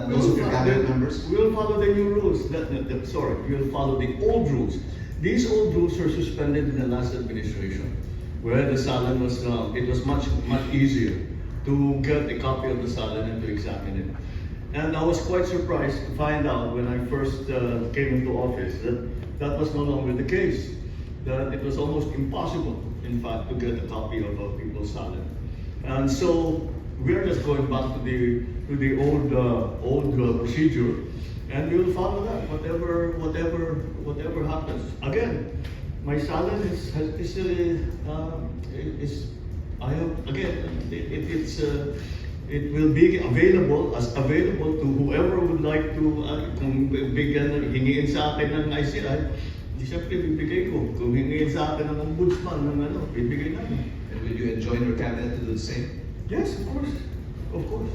Most of your cabinet members? We'll follow the new rules. Sorry, we'll follow the old rules. These old rules were suspended in the last administration, where the Salin was, it was much easier to get a copy of the Salin and to examine it. And I was quite surprised to find out when I first came into office that that was no longer the case. That it was almost impossible, in fact, to get a copy of people's Salin. And so we're just going back to the old procedure, and we will follow that. Whatever happens. Again, my Salin is I hope again it will be available to whoever would like to kung hingiin sa akin ng ICI, di syempre bibigay ko. Kung hingiin sa akin ng ombudsman ng bibigay namin. And will you enjoin your cabinet to do the same? Yes, of course. Of course.